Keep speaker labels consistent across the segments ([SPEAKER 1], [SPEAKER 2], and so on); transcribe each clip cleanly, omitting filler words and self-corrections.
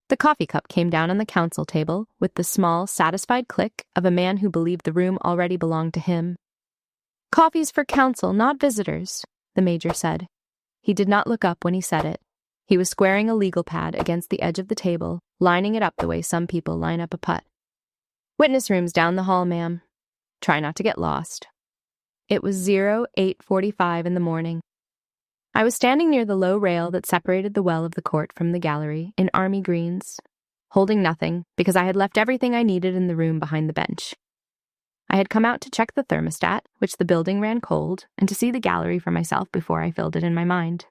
[SPEAKER 1] The coffee cup came down on the council table with the small, satisfied click of a man who believed the room already belonged to him. "Coffee's for council, not visitors," the major said. He did not look up when he said it. He was squaring a legal pad against the edge of the table, lining it up the way some people line up a putt. "Witness room's down the hall, ma'am. Try not to get lost." It was 08:45 in the morning. I was standing near the low rail that separated the well of the court from the gallery in army greens, holding nothing because I had left everything I needed in the room behind the bench. I had come out to check the thermostat, which the building ran cold, and to see the gallery for myself before I filled it in my mind.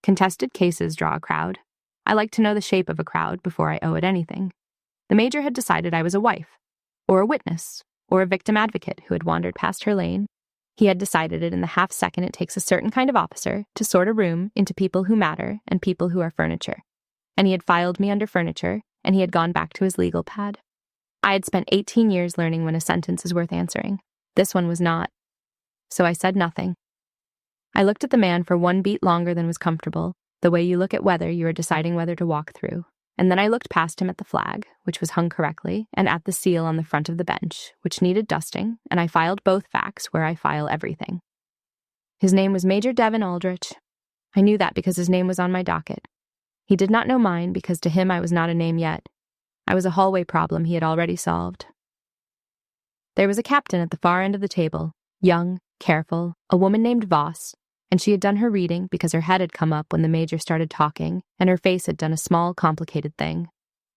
[SPEAKER 1] Contested cases draw a crowd. I like to know the shape of a crowd before I owe it anything. The major had decided I was a wife, or a witness, or a victim advocate who had wandered past her lane. He had decided it in the half second it takes a certain kind of officer to sort a room into people who matter and people who are furniture. And he had filed me under furniture, and he had gone back to his legal pad. I had spent 18 years learning when a sentence is worth answering. This one was not. So I said nothing. I looked at the man for one beat longer than was comfortable, the way you look at weather you are deciding whether to walk through. And then I looked past him at the flag, which was hung correctly, and at the seal on the front of the bench, which needed dusting, and I filed both facts where I file everything. His name was Major Devin Aldrich. I knew that because his name was on my docket. He did not know mine because to him I was not a name yet. I was a hallway problem he had already solved. There was a captain at the far end of the table, young, careful, a woman named Voss, and she had done her reading because her head had come up when the major started talking, and her face had done a small, complicated thing.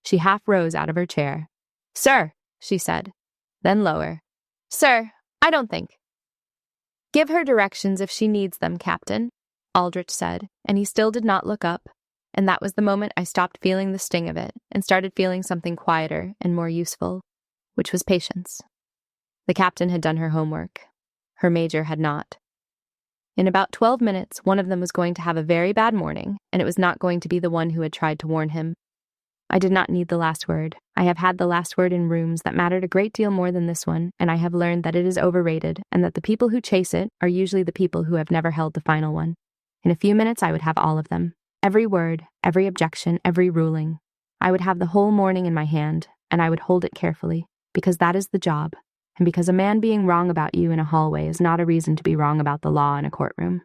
[SPEAKER 1] She half rose out of her chair. "Sir," she said, then lower. "Sir, I don't think." "Give her directions if she needs them, Captain," Aldrich said, and he still did not look up, and that was the moment I stopped feeling the sting of it and started feeling something quieter and more useful, which was patience. The captain had done her homework. Her major had not. In about 12 minutes, one of them was going to have a very bad morning, and it was not going to be the one who had tried to warn him. I did not need the last word. I have had the last word in rooms that mattered a great deal more than this one, and I have learned that it is overrated, and that the people who chase it are usually the people who have never held the final one. In a few minutes, I would have all of them. Every word, every objection, every ruling. I would have the whole morning in my hand, and I would hold it carefully, because that is the job. And because a man being wrong about you in a hallway is not a reason to be wrong about the law in a courtroom.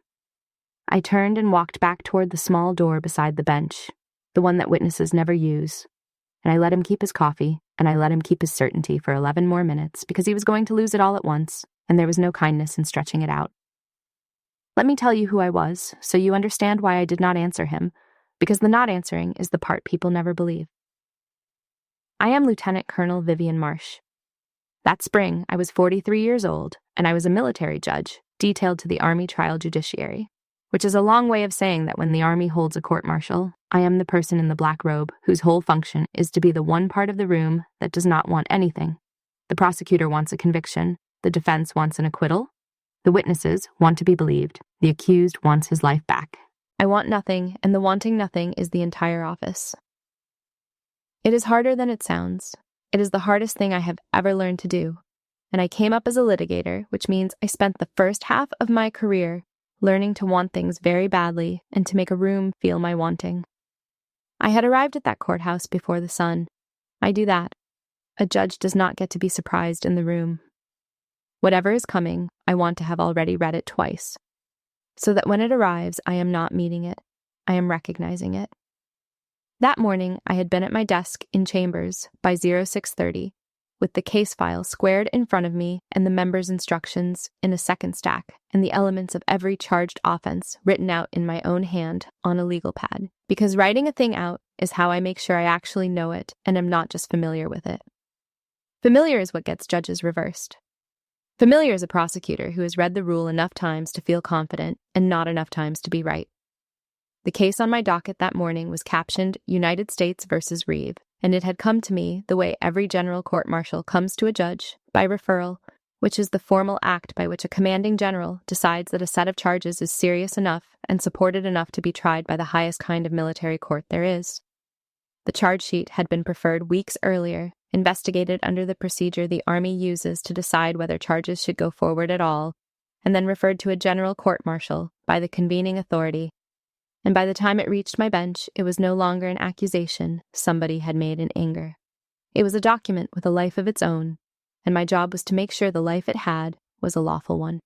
[SPEAKER 1] I turned and walked back toward the small door beside the bench, the one that witnesses never use, and I let him keep his coffee, and I let him keep his certainty for 11 more minutes, because he was going to lose it all at once, and there was no kindness in stretching it out. Let me tell you who I was, so you understand why I did not answer him, because the not answering is the part people never believe. I am Lieutenant Colonel Vivian Marsh. That spring, I was 43 years old, and I was a military judge, detailed to the Army Trial Judiciary, which is a long way of saying that when the Army holds a court-martial, I am the person in the black robe whose whole function is to be the one part of the room that does not want anything. The prosecutor wants a conviction, the defense wants an acquittal, the witnesses want to be believed, the accused wants his life back. I want nothing, and the wanting nothing is the entire office. It is harder than it sounds. It is the hardest thing I have ever learned to do, and I came up as a litigator, which means I spent the first half of my career learning to want things very badly and to make a room feel my wanting. I had arrived at that courthouse before the sun. I do that. A judge does not get to be surprised in the room. Whatever is coming, I want to have already read it twice, so that when it arrives, I am not meeting it. I am recognizing it. That morning, I had been at my desk in chambers by 0630, with the case file squared in front of me and the members' instructions in a second stack, and the elements of every charged offense written out in my own hand on a legal pad, because writing a thing out is how I make sure I actually know it and am not just familiar with it. Familiar is what gets judges reversed. Familiar is a prosecutor who has read the rule enough times to feel confident and not enough times to be right. The case on my docket that morning was captioned United States versus Reeve, and it had come to me the way every general court-martial comes to a judge, by referral, which is the formal act by which a commanding general decides that a set of charges is serious enough and supported enough to be tried by the highest kind of military court there is. The charge sheet had been preferred weeks earlier, investigated under the procedure the Army uses to decide whether charges should go forward at all, and then referred to a general court-martial by the convening authority. and by the time it reached my bench, it was no longer an accusation somebody had made in anger. It was a document with a life of its own, and my job was to make sure the life it had was a lawful one.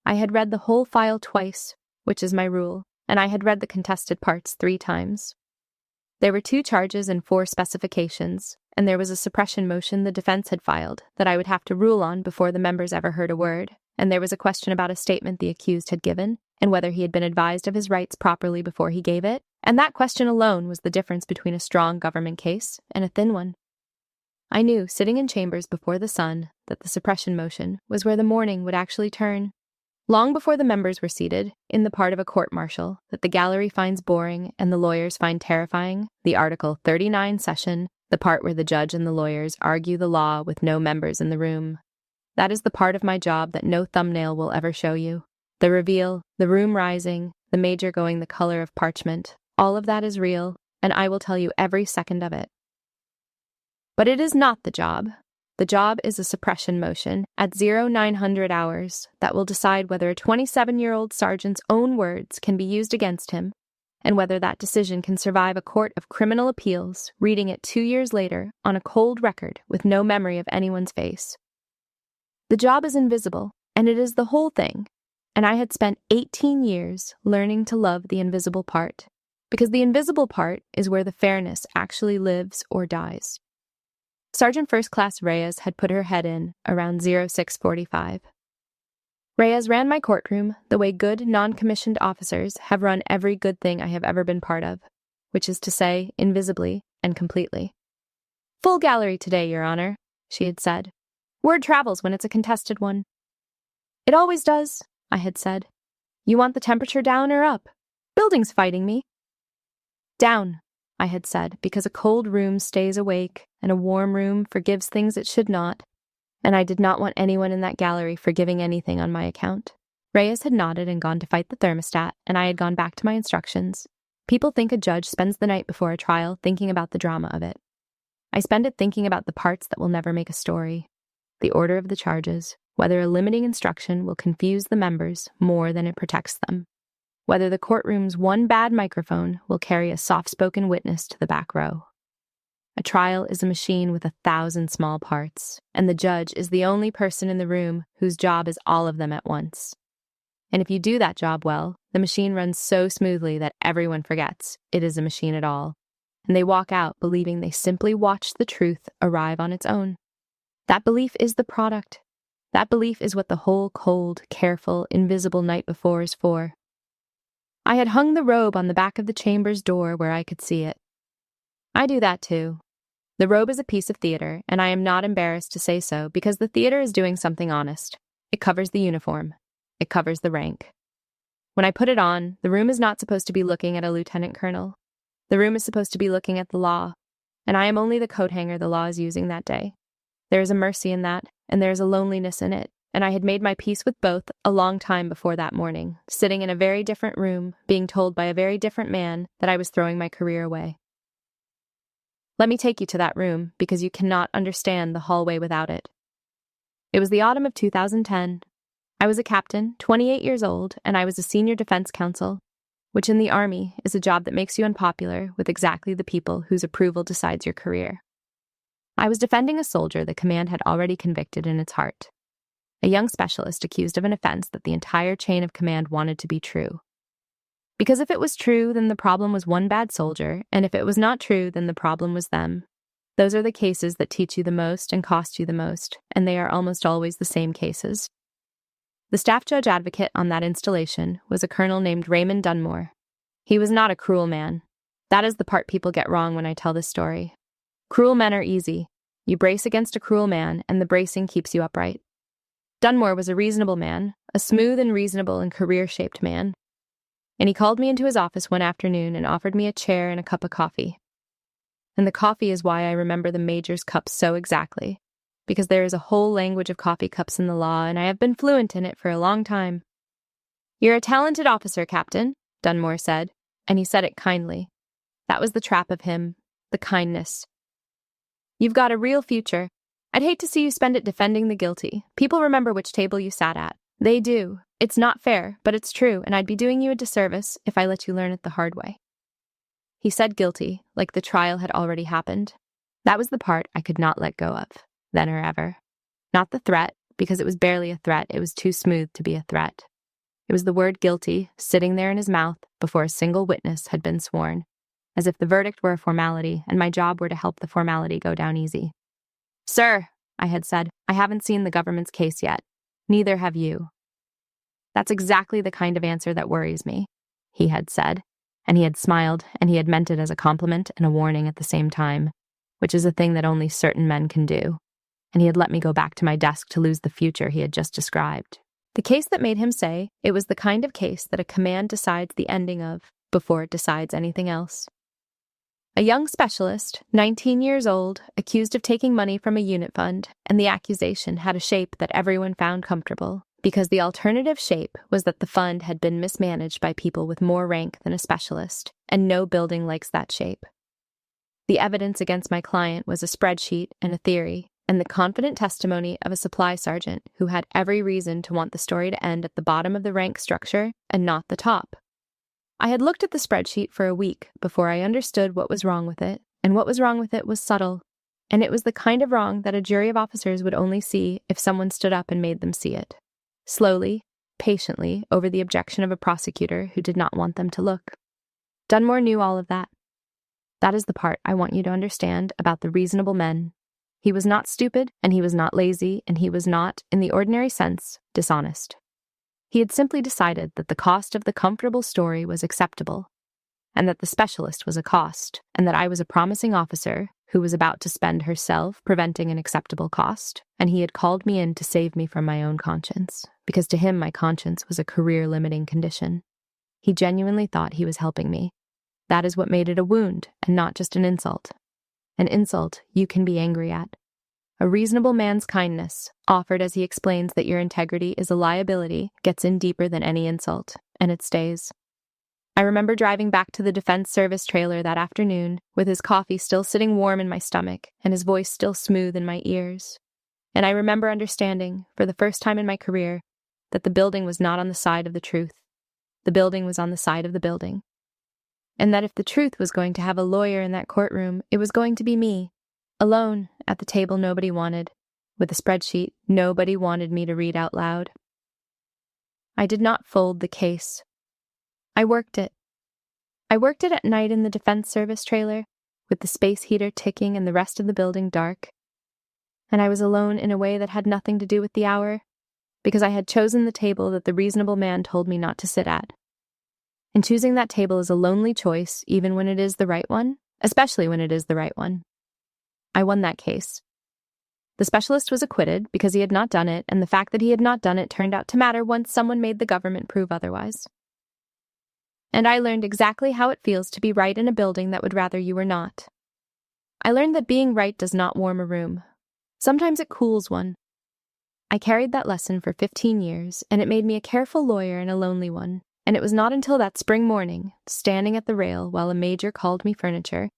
[SPEAKER 1] I had read the whole file twice, which is my rule, and I had read the contested parts 3 times. There were 2 charges and 4 specifications, and there was a suppression motion the defense had filed that I would have to rule on before the members ever heard a word, and there was a question about a statement the accused had given, and whether he had been advised of his rights properly before he gave it, and that question alone was the difference between a strong government case and a thin one. I knew, sitting in chambers before the sun, that the suppression motion was where the morning would actually turn. Long before the members were seated, in the part of a court-martial that the gallery finds boring and the lawyers find terrifying, the Article 39 session, the part where the judge and the lawyers argue the law with no members in the room. That is the part of my job that no thumbnail will ever show you. The reveal, the room rising, the major going the color of parchment, all of that is real, and I will tell you every second of it. But it is not the job. The job is a suppression motion at 0900 hours that will decide whether a 27-year-old sergeant's own words can be used against him, and whether that decision can survive a court of criminal appeals reading it 2 years later on a cold record with no memory of anyone's face. The job is invisible, and it is the whole thing, and I had spent 18 years learning to love the invisible part, because the invisible part is where the fairness actually lives or dies. Sergeant First Class Reyes had put her head in around 0645. Reyes ran my courtroom the way good non-commissioned officers have run every good thing I have ever been part of, which is to say, invisibly and completely. "Full gallery today, Your Honor," she had said. "Word travels when it's a contested one." "It always does," I had said. "You want the temperature down or up? Building's fighting me." "Down," I had said, because a cold room stays awake and a warm room forgives things it should not, and I did not want anyone in that gallery forgiving anything on my account. Reyes had nodded and gone to fight the thermostat, and I had gone back to my instructions. People think a judge spends the night before a trial thinking about the drama of it. I spend it thinking about the parts that will never make a story, the order of the charges, whether a limiting instruction will confuse the members more than it protects them, whether the courtroom's one bad microphone will carry a soft-spoken witness to the back row. A trial is a machine with 1,000 small parts, and the judge is the only person in the room whose job is all of them at once. And if you do that job well, the machine runs so smoothly that everyone forgets it is a machine at all, and they walk out believing they simply watched the truth arrive on its own. That belief is the product. That belief is what the whole cold, careful, invisible night before is for. I had hung the robe on the back of the chamber's door where I could see it. I do that too. The robe is a piece of theater, and I am not embarrassed to say so because the theater is doing something honest. It covers the uniform. It covers the rank. When I put it on, the room is not supposed to be looking at a lieutenant colonel. The room is supposed to be looking at the law, and I am only the coat hanger the law is using that day. There is a mercy in that, and there is a loneliness in it, and I had made my peace with both a long time before that morning, sitting in a very different room, being told by a very different man that I was throwing my career away. Let me take you to that room, because you cannot understand the hallway without it. It was the autumn of 2010. I was a captain, 28 years old, and I was a senior defense counsel, which in the Army is a job that makes you unpopular with exactly the people whose approval decides your career. I was defending a soldier the command had already convicted in its heart, a young specialist accused of an offense that the entire chain of command wanted to be true. Because if it was true, then the problem was one bad soldier, and if it was not true, then the problem was them. Those are the cases that teach you the most and cost you the most, and they are almost always the same cases. The staff judge advocate on that installation was a colonel named Raymond Dunmore. He was not a cruel man. That is the part people get wrong when I tell this story. Cruel men are easy. You brace against a cruel man, and the bracing keeps you upright. Dunmore was a reasonable man, a smooth and reasonable and career-shaped man. And he called me into his office one afternoon and offered me a chair and a cup of coffee. And the coffee is why I remember the major's cup so exactly, because there is a whole language of coffee cups in the law, and I have been fluent in it for a long time. "You're a talented officer, Captain," Dunmore said, and he said it kindly. That was the trap of him, the kindness. "You've got a real future. I'd hate to see you spend it defending the guilty. People remember which table you sat at. They do. It's not fair, but it's true, and I'd be doing you a disservice if I let you learn it the hard way. He said guilty, like the trial had already happened. That was the part I could not let go of, then or ever. Not the threat, because it was barely a threat, it was too smooth to be a threat. It was the word guilty sitting there in his mouth before a single witness had been sworn, as if the verdict were a formality and my job were to help the formality go down easy. "Sir," I had said, "I haven't seen the government's case yet. Neither have you." "That's exactly the kind of answer that worries me," he had said, and he had smiled, and he had meant it as a compliment and a warning at the same time, which is a thing that only certain men can do, and he had let me go back to my desk to lose the future he had just described. The case that made him say it was the kind of case that a command decides the ending of before it decides anything else. A young specialist, 19 years old, accused of taking money from a unit fund, and the accusation had a shape that everyone found comfortable, because the alternative shape was that the fund had been mismanaged by people with more rank than a specialist, and no building likes that shape. The evidence against my client was a spreadsheet and a theory, and the confident testimony of a supply sergeant who had every reason to want the story to end at the bottom of the rank structure and not the top. I had looked at the spreadsheet for a week before I understood what was wrong with it, and what was wrong with it was subtle, and it was the kind of wrong that a jury of officers would only see if someone stood up and made them see it. Slowly, patiently, over the objection of a prosecutor who did not want them to look. Dunmore knew all of that. That is the part I want you to understand about the reasonable men. He was not stupid, and he was not lazy, and he was not, in the ordinary sense, dishonest. He had simply decided that the cost of the comfortable story was acceptable, and that the specialist was a cost, and that I was a promising officer who was about to spend herself preventing an acceptable cost, and he had called me in to save me from my own conscience, because to him my conscience was a career-limiting condition. He genuinely thought he was helping me. That is what made it a wound, and not just an insult. An insult you can be angry at. A reasonable man's kindness, offered as he explains that your integrity is a liability, gets in deeper than any insult, and it stays. I remember driving back to the Defense Service trailer that afternoon, with his coffee still sitting warm in my stomach, and his voice still smooth in my ears. And I remember understanding, for the first time in my career, that the building was not on the side of the truth. The building was on the side of the building. And that if the truth was going to have a lawyer in that courtroom, it was going to be me, alone, at the table nobody wanted, with a spreadsheet nobody wanted me to read out loud. I did not fold the case. I worked it. I worked it at night in the Defense Service trailer, with the space heater ticking and the rest of the building dark. And I was alone in a way that had nothing to do with the hour, because I had chosen the table that the reasonable man told me not to sit at. And choosing that table is a lonely choice, even when it is the right one, especially when it is the right one. I won that case. The specialist was acquitted because he had not done it, and the fact that he had not done it turned out to matter once someone made the government prove otherwise. And I learned exactly how it feels to be right in a building that would rather you were not. I learned that being right does not warm a room. Sometimes it cools one. I carried that lesson for 15 years, and it made me a careful lawyer and a lonely one. And it was not until that spring morning, standing at the rail while a major called me furniture,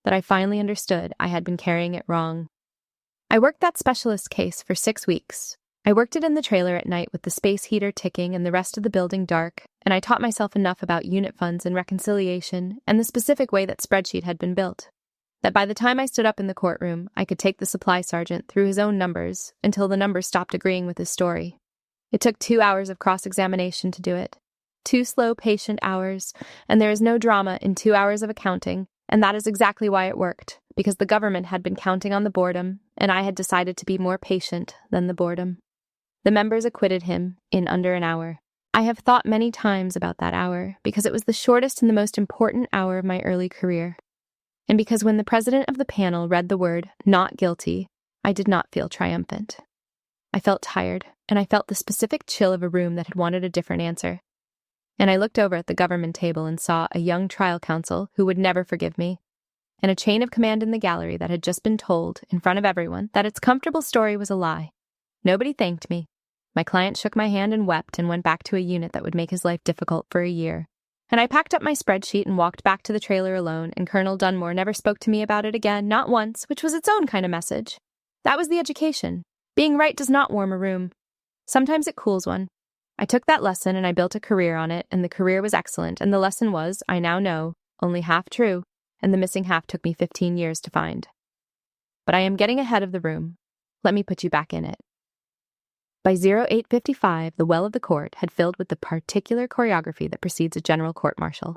[SPEAKER 1] that I finally understood I had been carrying it wrong. I worked that specialist case for 6 weeks. I worked it in the trailer at night with the space heater ticking and the rest of the building dark, and I taught myself enough about unit funds and reconciliation and the specific way that spreadsheet had been built, that by the time I stood up in the courtroom, I could take the supply sergeant through his own numbers until the numbers stopped agreeing with his story. It took 2 hours of cross-examination to do it. 2 slow, patient hours, and there is no drama in 2 hours of accounting, and that is exactly why it worked, because the government had been counting on the boredom, and I had decided to be more patient than the boredom. The members acquitted him in under an hour. I have thought many times about that hour, because it was the shortest and the most important hour of my early career, and because when the president of the panel read the word, "not guilty," I did not feel triumphant. I felt tired, and I felt the specific chill of a room that had wanted a different answer. And I looked over at the government table and saw a young trial counsel who would never forgive me, and a chain of command in the gallery that had just been told, in front of everyone, that its comfortable story was a lie. Nobody thanked me. My client shook my hand and wept and went back to a unit that would make his life difficult for a year. And I packed up my spreadsheet and walked back to the trailer alone, and Colonel Dunmore never spoke to me about it again, not once, which was its own kind of message. That was the education. Being right does not warm a room. Sometimes it cools one. I took that lesson and I built a career on it, and the career was excellent, and the lesson was, I now know, only half true, and the missing half took me 15 years to find. But I am getting ahead of the room. Let me put you back in it. By 0855, the well of the court had filled with the particular choreography that precedes a general court-martial.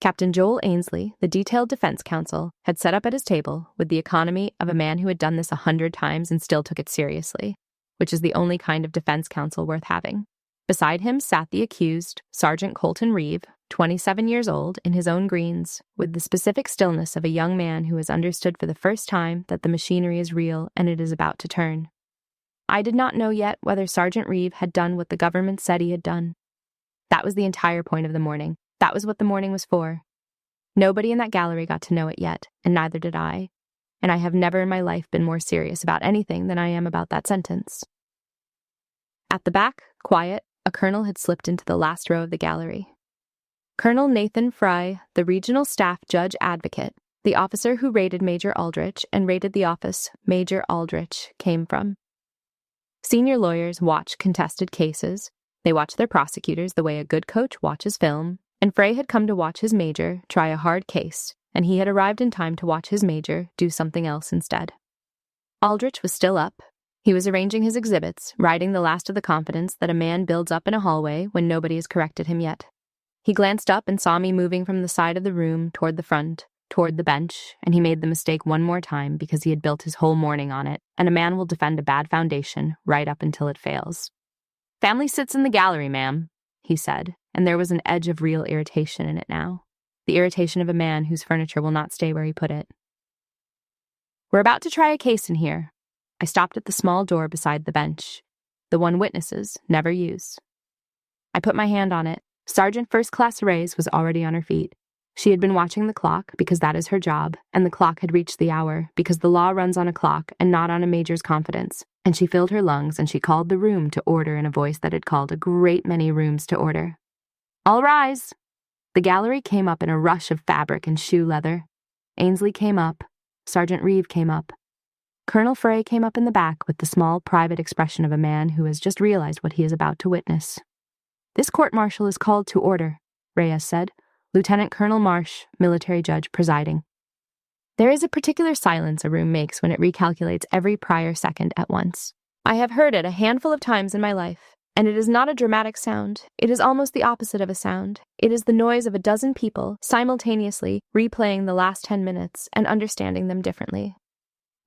[SPEAKER 1] Captain Joel Ainsley, the detailed defense counsel, had set up at his table with the economy of a man who had done this 100 times and still took it seriously, which is the only kind of defense counsel worth having. Beside him sat the accused, Sergeant Colton Reeve, 27 years old, in his own greens, with the specific stillness of a young man who has understood for the first time that the machinery is real and it is about to turn. I did not know yet whether Sergeant Reeve had done what the government said he had done. That was the entire point of the morning. That was what the morning was for. Nobody in that gallery got to know it yet, and neither did I. And I have never in my life been more serious about anything than I am about that sentence. At the back, quiet, a colonel had slipped into the last row of the gallery. Colonel Nathan Fry, the regional staff judge advocate, the officer who rated Major Aldrich and rated the office Major Aldrich came from. Senior lawyers watch contested cases. They watch their prosecutors the way a good coach watches film, and Frey had come to watch his major try a hard case, and he had arrived in time to watch his major do something else instead. Aldrich was still up. He was arranging his exhibits, riding the last of the confidence that a man builds up in a hallway when nobody has corrected him yet. He glanced up and saw me moving from the side of the room toward the front, toward the bench, and he made the mistake one more time because he had built his whole morning on it, and a man will defend a bad foundation right up until it fails. "Family sits in the gallery, ma'am," he said, and there was an edge of real irritation in it now. The irritation of a man whose furniture will not stay where he put it. "We're about to try a case in here." I stopped at the small door beside the bench, the one witnesses never use. I put my hand on it. Sergeant First Class Reyes was already on her feet. She had been watching the clock because that is her job, and the clock had reached the hour because the law runs on a clock and not on a major's confidence, and she filled her lungs and she called the room to order in a voice that had called a great many rooms to order. "All rise!" The gallery came up in a rush of fabric and shoe leather. Ainsley came up. Sergeant Reeve came up. Colonel Frey came up in the back with the small, private expression of a man who has just realized what he is about to witness. "This court-martial is called to order," Reyes said. Lieutenant Colonel Marsh, military judge, presiding. There is a particular silence a room makes when it recalculates every prior second at once. I have heard it a handful of times in my life, and it is not a dramatic sound. It is almost the opposite of a sound. It is the noise of a dozen people simultaneously replaying the last 10 minutes and understanding them differently.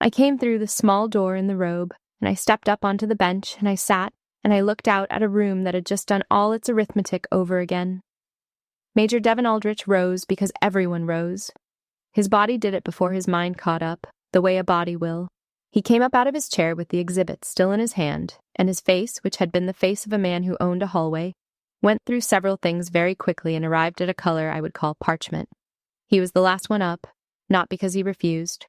[SPEAKER 1] I came through the small door in the robe, and I stepped up onto the bench, and I sat, and I looked out at a room that had just done all its arithmetic over again. Major Devon Aldrich rose because everyone rose. His body did it before his mind caught up, the way a body will. He came up out of his chair with the exhibit still in his hand, and his face, which had been the face of a man who owned a hallway, went through several things very quickly and arrived at a color I would call parchment. He was the last one up, not because he refused,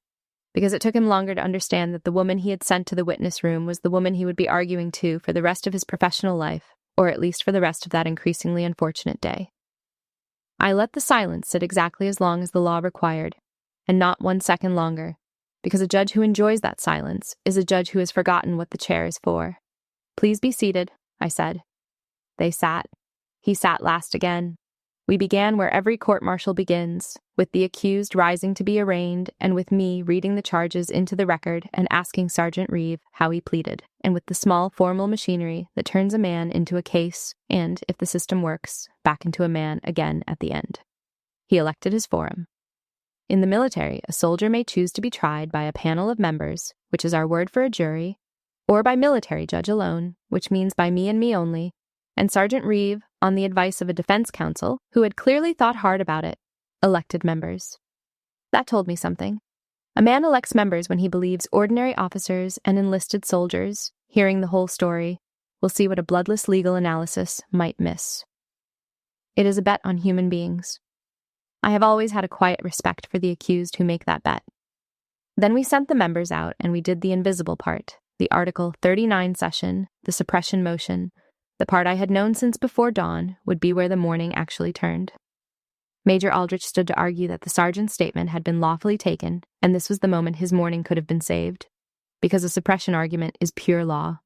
[SPEAKER 1] because it took him longer to understand that the woman he had sent to the witness room was the woman he would be arguing to for the rest of his professional life, or at least for the rest of that increasingly unfortunate day. I let the silence sit exactly as long as the law required, and not 1 second longer, because a judge who enjoys that silence is a judge who has forgotten what the chair is for. "Please be seated," I said. They sat. He sat last again. We began where every court-martial begins, with the accused rising to be arraigned, and with me reading the charges into the record and asking Sergeant Reeve how he pleaded, and with the small formal machinery that turns a man into a case and, if the system works, back into a man again at the end. He elected his forum. In the military, a soldier may choose to be tried by a panel of members, which is our word for a jury, or by military judge alone, which means by me and me only, and Sergeant Reeve, on the advice of a defense counsel, who had clearly thought hard about it, elected members. That told me something. A man elects members when he believes ordinary officers and enlisted soldiers, hearing the whole story, will see what a bloodless legal analysis might miss. It is a bet on human beings. I have always had a quiet respect for the accused who make that bet. Then we sent the members out and we did the invisible part, the Article 39 session, the suppression motion. The part I had known since before dawn would be where the morning actually turned. Major Aldrich stood to argue that the sergeant's statement had been lawfully taken, and this was the moment his morning could have been saved, because a suppression argument is pure law,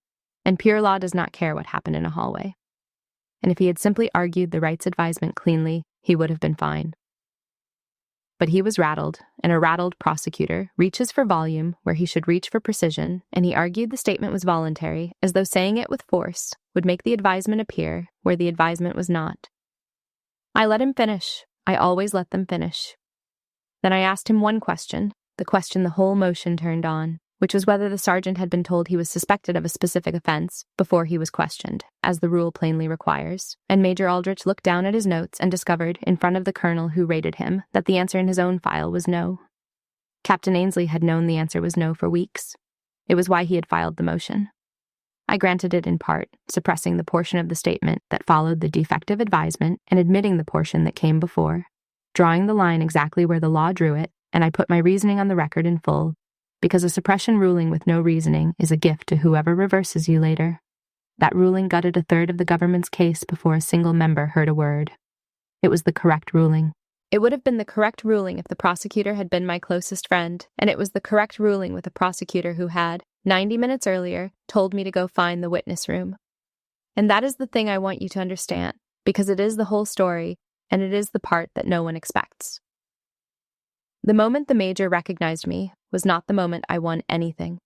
[SPEAKER 1] and pure law does not care what happened in a hallway. and if he had simply argued the rights advisement cleanly, he would have been fine. But he was rattled, and a rattled prosecutor reaches for volume where he should reach for precision, and he argued the statement was voluntary, as though saying it with force would make the advisement appear where the advisement was not. I let him finish. I always let them finish. Then I asked him one question, the question the whole motion turned on, which was whether the sergeant had been told he was suspected of a specific offense before he was questioned, as the rule plainly requires, and Major Aldrich looked down at his notes and discovered, in front of the colonel who rated him, that the answer in his own file was no. Captain Ainsley had known the answer was no for weeks. It was why he had filed the motion. I granted it in part, suppressing the portion of the statement that followed the defective advisement and admitting the portion that came before, drawing the line exactly where the law drew it, and I put my reasoning on the record in full, because a suppression ruling with no reasoning is a gift to whoever reverses you later. That ruling gutted a third of the government's case before a single member heard a word. It was the correct ruling. It would have been the correct ruling if the prosecutor had been my closest friend, and it was the correct ruling with a prosecutor who had, 90 minutes earlier, told me to go find the witness room. And that is the thing I want you to understand, because it is the whole story, and it is the part that no one expects. The moment the major recognized me was not the moment I won anything.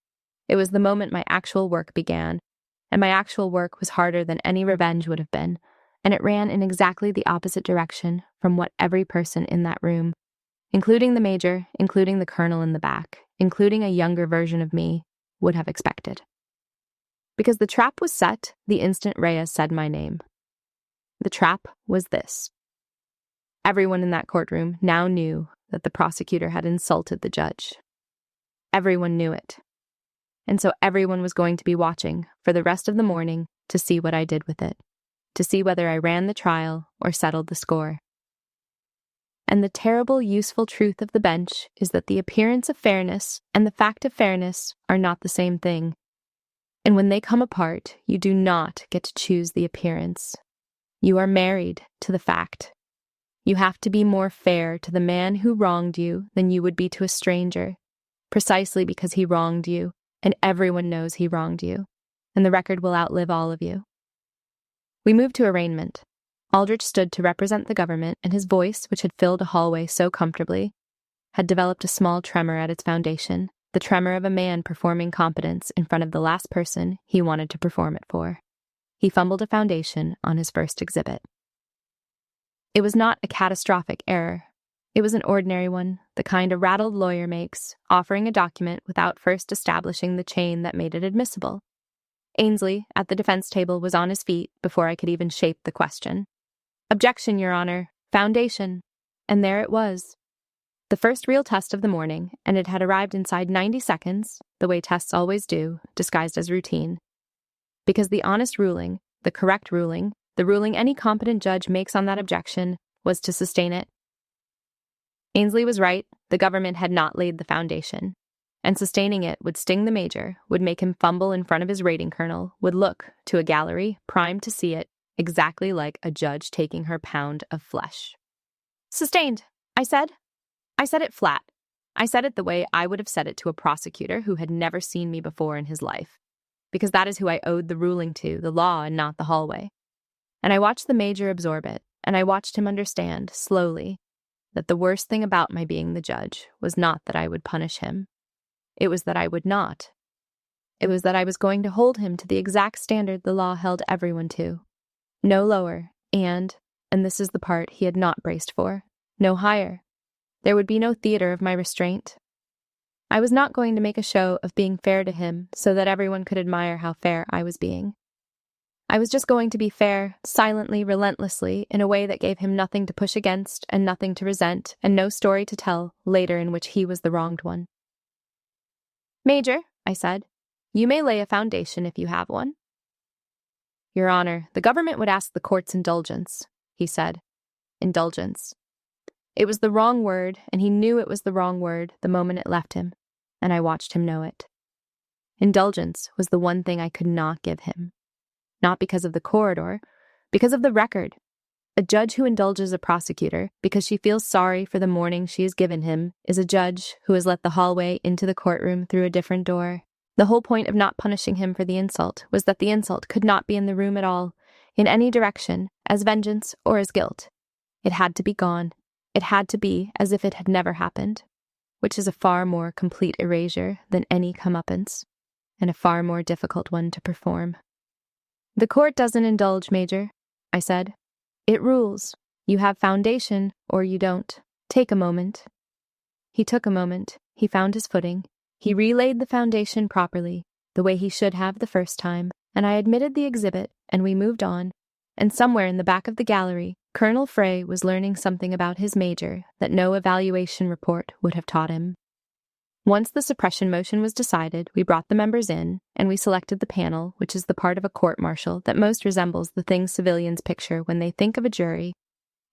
[SPEAKER 1] It was the moment my actual work began, and my actual work was harder than any revenge would have been, and it ran in exactly the opposite direction from what every person in that room, including the major, including the colonel in the back, including a younger version of me, would have expected. Because the trap was set the instant Reyes said my name. The trap was this. Everyone in that courtroom now knew that the prosecutor had insulted the judge. Everyone knew it. And so everyone was going to be watching for the rest of the morning to see what I did with it, to see whether I ran the trial or settled the score. And the terrible, useful truth of the bench is that the appearance of fairness and the fact of fairness are not the same thing. And when they come apart, you do not get to choose the appearance. You are married to the fact. You have to be more fair to the man who wronged you than you would be to a stranger, precisely because he wronged you, and everyone knows he wronged you, and the record will outlive all of you. We moved to arraignment. Aldrich stood to represent the government, and his voice, which had filled a hallway so comfortably, had developed a small tremor at its foundation, the tremor of a man performing competence in front of the last person he wanted to perform it for. He fumbled a foundation on his first exhibit. It was not a catastrophic error. It was an ordinary one, the kind a rattled lawyer makes, offering a document without first establishing the chain that made it admissible. Ainsley, at the defense table, was on his feet before I could even shape the question. "Objection, Your Honor. Foundation." And there it was. The first real test of the morning, and it had arrived inside 90 seconds, the way tests always do, disguised as routine. Because the honest ruling, the correct ruling, the ruling any competent judge makes on that objection, was to sustain it. Ainsley was right. The government had not laid the foundation. And sustaining it would sting the major, would make him fumble in front of his rating colonel, would look, to a gallery, primed to see it, exactly like a judge taking her pound of flesh. "Sustained," I said. I said it flat. I said it the way I would have said it to a prosecutor who had never seen me before in his life, because that is who I owed the ruling to, the law and not the hallway. And I watched the major absorb it, and I watched him understand, slowly, that the worst thing about my being the judge was not that I would punish him. It was that I would not. It was that I was going to hold him to the exact standard the law held everyone to. No lower, and this is the part he had not braced for, no higher. There would be no theater of my restraint. I was not going to make a show of being fair to him so that everyone could admire how fair I was being. I was just going to be fair, silently, relentlessly, in a way that gave him nothing to push against and nothing to resent, and no story to tell later in which he was the wronged one. "Major," I said, "you may lay a foundation if you have one." "Your Honor, the government would ask the court's indulgence," he said. Indulgence. It was the wrong word, and he knew it was the wrong word the moment it left him, and I watched him know it. Indulgence was the one thing I could not give him. Not because of the corridor, because of the record. A judge who indulges a prosecutor because she feels sorry for the morning she has given him is a judge who has let the hallway into the courtroom through a different door. The whole point of not punishing him for the insult was that the insult could not be in the room at all. in any direction, as vengeance or as guilt. It had to be gone. It had to be as if it had never happened, which is a far more complete erasure than any comeuppance, and a far more difficult one to perform. "The court doesn't indulge, Major," I said. "It rules. You have foundation, or you don't. Take a moment." He took a moment. He found his footing. He relaid the foundation properly, the way he should have the first time, and I admitted the exhibit, and we moved on, and somewhere in the back of the gallery, Colonel Frey was learning something about his major that no evaluation report would have taught him. Once the suppression motion was decided, we brought the members in, and we selected the panel, which is the part of a court-martial that most resembles the things civilians picture when they think of a jury,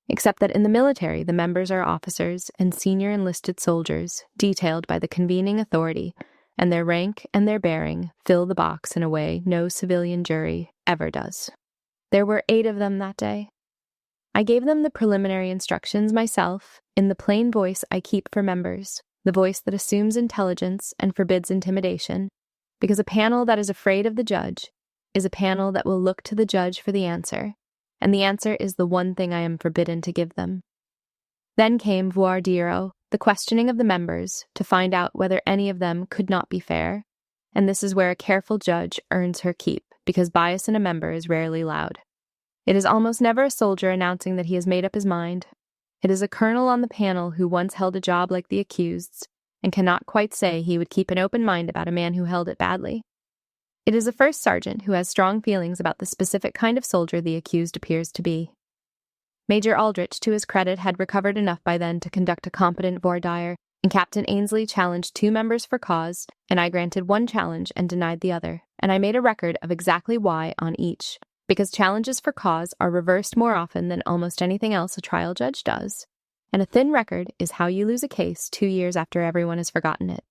[SPEAKER 1] except that in the military the members are officers and senior enlisted soldiers, detailed by the convening authority, and their rank and their bearing fill the box in a way no civilian jury ever does. There were 8 of them that day. I gave them the preliminary instructions myself, in the plain voice I keep for members, the voice that assumes intelligence and forbids intimidation, because a panel that is afraid of the judge is a panel that will look to the judge for the answer, and the answer is the one thing I am forbidden to give them. Then came voir dire, the questioning of the members, to find out whether any of them could not be fair, and this is where a careful judge earns her keep, because bias in a member is rarely loud. It is almost never a soldier announcing that he has made up his mind. It is a colonel on the panel who once held a job like the accused's, and cannot quite say he would keep an open mind about a man who held it badly. It is a first sergeant who has strong feelings about the specific kind of soldier the accused appears to be. Major Aldrich, to his credit, had recovered enough by then to conduct a competent voir dire, and Captain Ainsley challenged 2 members for cause, and I granted 1 challenge and denied the other, and I made a record of exactly why on each, because challenges for cause are reversed more often than almost anything else a trial judge does, and a thin record is how you lose a case 2 years after everyone has forgotten it.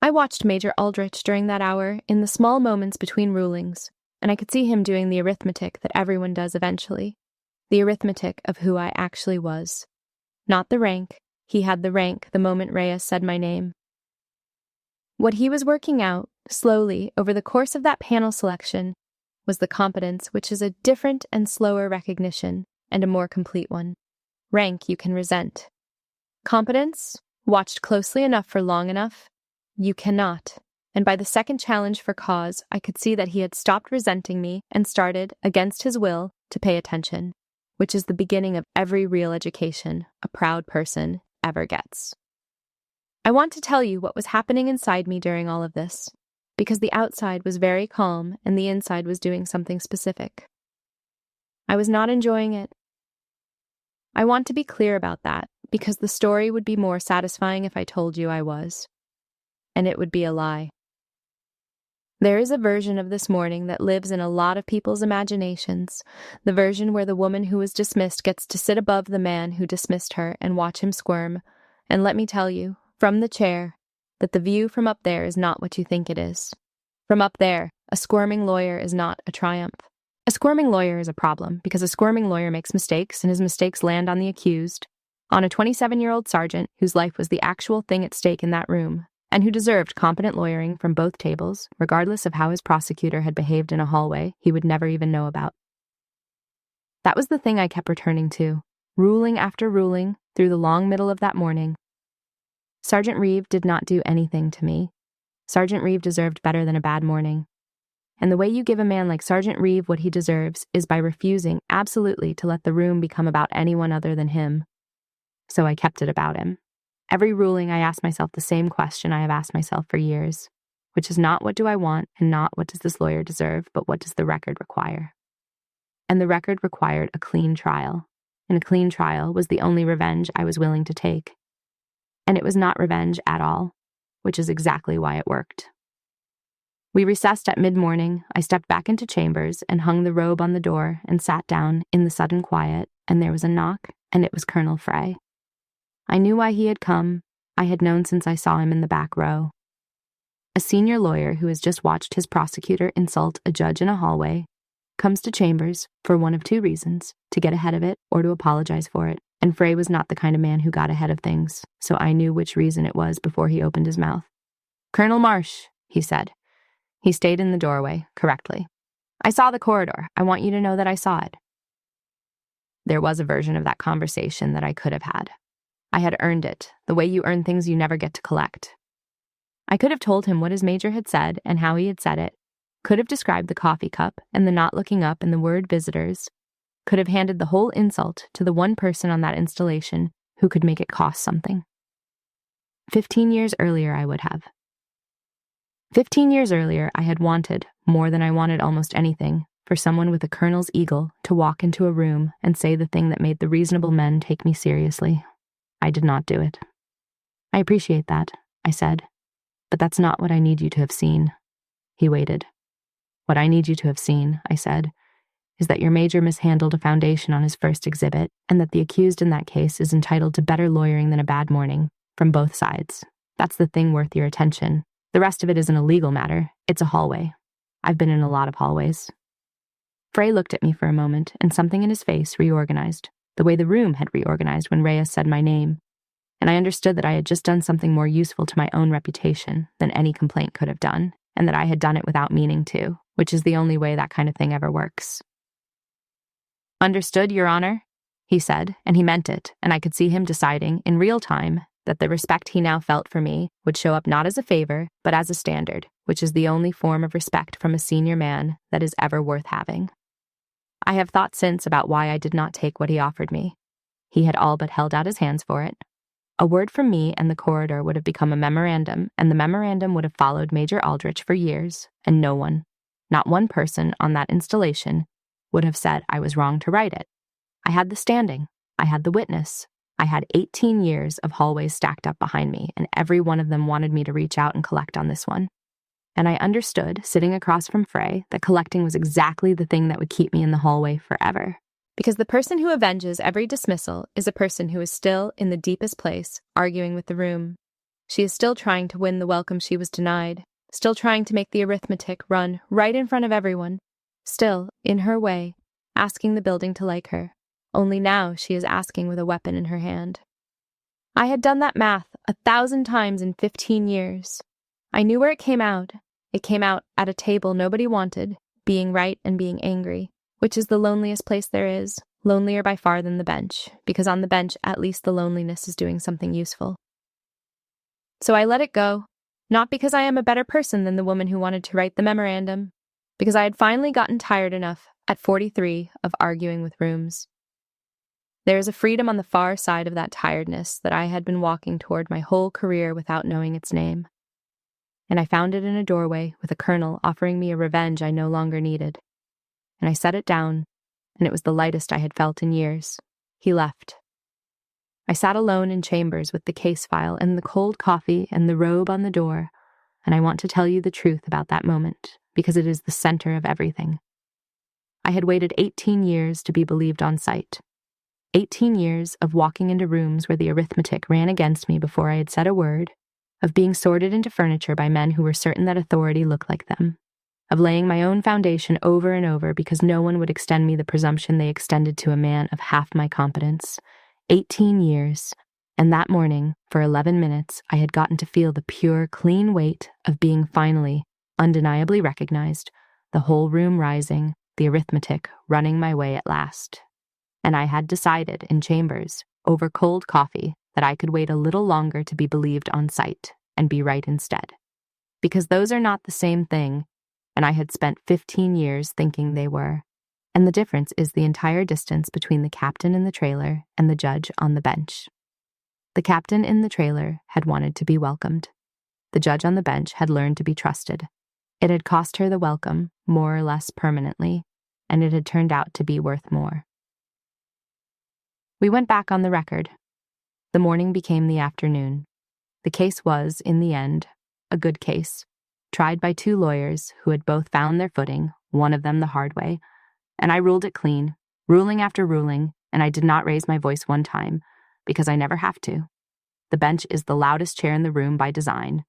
[SPEAKER 1] I watched Major Aldrich during that hour in the small moments between rulings, and I could see him doing the arithmetic that everyone does eventually, the arithmetic of who I actually was. Not the rank. He had the rank the moment Reyes said my name. What he was working out, slowly, over the course of that panel selection, was the competence, which is a different and slower recognition, and a more complete one. Rank you can resent. Competence, watched closely enough for long enough, you cannot. And by the second challenge for cause, I could see that he had stopped resenting me and started, against his will, to pay attention, which is the beginning of every real education a proud person ever gets. I want to tell you what was happening inside me during all of this, because the outside was very calm and the inside was doing something specific. I was not enjoying it. I want to be clear about that, because the story would be more satisfying if I told you I was. And it would be a lie. There is a version of this morning that lives in a lot of people's imaginations, the version where the woman who was dismissed gets to sit above the man who dismissed her and watch him squirm, and let me tell you, from the chair, that the view from up there is not what you think it is. From up there, a squirming lawyer is not a triumph. A squirming lawyer is a problem, because a squirming lawyer makes mistakes, and his mistakes land on the accused, on a 27-year-old sergeant whose life was the actual thing at stake in that room, and who deserved competent lawyering from both tables, regardless of how his prosecutor had behaved in a hallway he would never even know about. That was the thing I kept returning to, ruling after ruling, through the long middle of that morning. Sergeant Reeve did not do anything to me. Sergeant Reeve deserved better than a bad morning. And the way you give a man like Sergeant Reeve what he deserves is by refusing absolutely to let the room become about anyone other than him. So I kept it about him. Every ruling I asked myself the same question I have asked myself for years, which is not what do I want and not what does this lawyer deserve, but what does the record require? And the record required a clean trial, and a clean trial was the only revenge I was willing to take. And it was not revenge at all, which is exactly why it worked. We recessed at mid-morning. I stepped back into chambers and hung the robe on the door and sat down in the sudden quiet, and there was a knock, and it was Colonel Frey. I knew why he had come. I had known since I saw him in the back row. A senior lawyer who has just watched his prosecutor insult a judge in a hallway comes to chambers for one of 2 reasons, to get ahead of it or to apologize for it, and Frey was not the kind of man who got ahead of things, so I knew which reason it was before he opened his mouth. "Colonel Marsh," he said. He stayed in the doorway, correctly. I saw the corridor. I want you to know that I saw it. There was a version of that conversation that I could have had. I had earned it, the way you earn things you never get to collect. I could have told him what his major had said and how he had said it, could have described the coffee cup and the not looking up and the word visitors, could have handed the whole insult to the one person on that installation who could make it cost something. 15 years earlier, I would have. 15 years earlier, I had wanted, more than I wanted almost anything, for someone with a colonel's eagle to walk into a room and say the thing that made the reasonable men take me seriously. I did not do it. I appreciate that, I said, but that's not what I need you to have seen. He waited. What I need you to have seen, I said, is that your major mishandled a foundation on his first exhibit, and that the accused in that case is entitled to better lawyering than a bad morning, from both sides. That's the thing worth your attention. The rest of it isn't a legal matter, it's a hallway. I've been in a lot of hallways. Frey looked at me for a moment, and something in his face reorganized, the way the room had reorganized when Reyes said my name, and I understood that I had just done something more useful to my own reputation than any complaint could have done, and that I had done it without meaning to, which is the only way that kind of thing ever works. Understood, Your Honor, he said, and he meant it, and I could see him deciding, in real time, that the respect he now felt for me would show up not as a favor, but as a standard, which is the only form of respect from a senior man that is ever worth having. I have thought since about why I did not take what he offered me. He had all but held out his hands for it. A word from me and the corridor would have become a memorandum, and the memorandum would have followed Major Aldrich for years, and no one, not one person on that installation, would have said I was wrong to write it. I had the standing. I had the witness. I had 18 years of hallways stacked up behind me, and every one of them wanted me to reach out and collect on this one. And I understood, sitting across from Frey, that collecting was exactly the thing that would keep me in the hallway forever. Because the person who avenges every dismissal is a person who is still, in the deepest place, arguing with the room. She is still trying to win the welcome she was denied, still trying to make the arithmetic run right in front of everyone, still, in her way, asking the building to like her. Only now she is asking with a weapon in her hand. I had done that math 1,000 times in 15 years. I knew where it came out. It came out at a table nobody wanted, being right and being angry, which is the loneliest place there is, lonelier by far than the bench, because on the bench at least the loneliness is doing something useful. So I let it go, not because I am a better person than the woman who wanted to write the memorandum, because I had finally gotten tired enough, at 43, of arguing with rooms. There is a freedom on the far side of that tiredness that I had been walking toward my whole career without knowing its name. And I found it in a doorway with a colonel offering me a revenge I no longer needed. And I set it down, and it was the lightest I had felt in years. He left. I sat alone in chambers with the case file and the cold coffee and the robe on the door, and I want to tell you the truth about that moment, because it is the center of everything. I had waited 18 years to be believed on sight. 18 years of walking into rooms where the arithmetic ran against me before I had said a word, of being sorted into furniture by men who were certain that authority looked like them, of laying my own foundation over and over because no one would extend me the presumption they extended to a man of half my competence. 18 years, and that morning, for 11 minutes, I had gotten to feel the pure, clean weight of being finally, undeniably recognized, the whole room rising, the arithmetic running my way at last. And I had decided in chambers, over cold coffee, that I could wait a little longer to be believed on sight and be right instead. Because those are not the same thing, and I had spent 15 years thinking they were. And the difference is the entire distance between the captain in the trailer and the judge on the bench. The captain in the trailer had wanted to be welcomed. The judge on the bench had learned to be trusted. It had cost her the welcome, more or less permanently, and it had turned out to be worth more. We went back on the record. The morning became the afternoon. The case was, in the end, a good case, tried by 2 lawyers who had both found their footing, one of them the hard way, and I ruled it clean, ruling after ruling, and I did not raise my voice one time, because I never have to. The bench is the loudest chair in the room by design.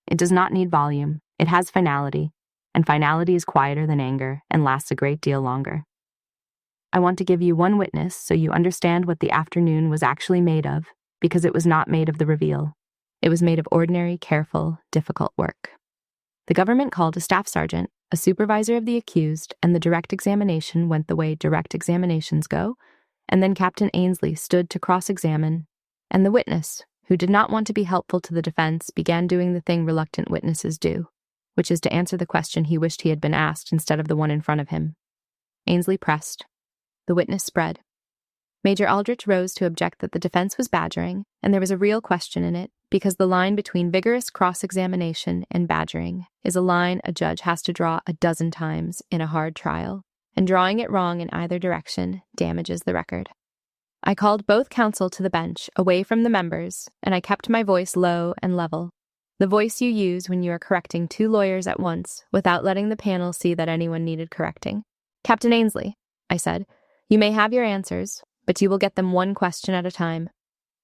[SPEAKER 1] It does not need volume, it has finality, and finality is quieter than anger and lasts a great deal longer. I want to give you one witness so you understand what the afternoon was actually made of, because it was not made of the reveal. It was made of ordinary, careful, difficult work. The government called a staff sergeant, a supervisor of the accused, and the direct examination went the way direct examinations go, and then Captain Ainsley stood to cross-examine, and the witness, who did not want to be helpful to the defense, began doing the thing reluctant witnesses do, which is to answer the question he wished he had been asked instead of the one in front of him. Ainsley pressed. The witness spread. Major Aldrich rose to object that the defense was badgering, and there was a real question in it, because the line between vigorous cross-examination and badgering is a line a judge has to draw a dozen times in a hard trial, and drawing it wrong in either direction damages the record. I called both counsel to the bench, away from the members, and I kept my voice low and level, the voice you use when you are correcting two lawyers at once without letting the panel see that anyone needed correcting. Captain Ainsley, I said, you may have your answers, but you will get them one question at a time.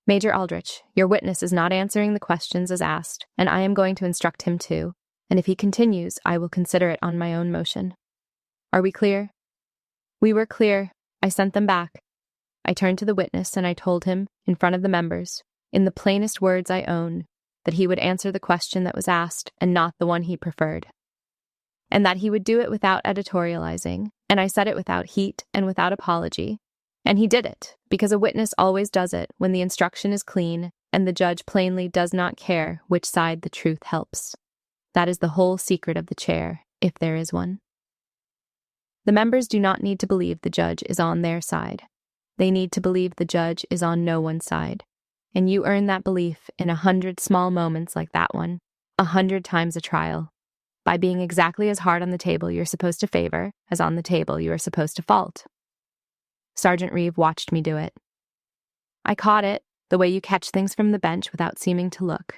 [SPEAKER 1] Major Aldrich, your witness is not answering the questions as asked, and I am going to instruct him too, and if he continues, I will consider it on my own motion. Are we clear? We were clear. I sent them back. I turned to the witness and I told him, in front of the members, in the plainest words I own, that he would answer the question that was asked and not the one he preferred, and that he would do it without editorializing, and I said it without heat and without apology. And he did it, because a witness always does it when the instruction is clean and the judge plainly does not care which side the truth helps. That is the whole secret of the chair, if there is one. The members do not need to believe the judge is on their side. They need to believe the judge is on no one's side. And you earn that belief in 100 small moments like that one, 100 times a trial, by being exactly as hard on the table you're supposed to favor as on the table you are supposed to fault. Sergeant Reeve watched me do it. I caught it, the way you catch things from the bench without seeming to look.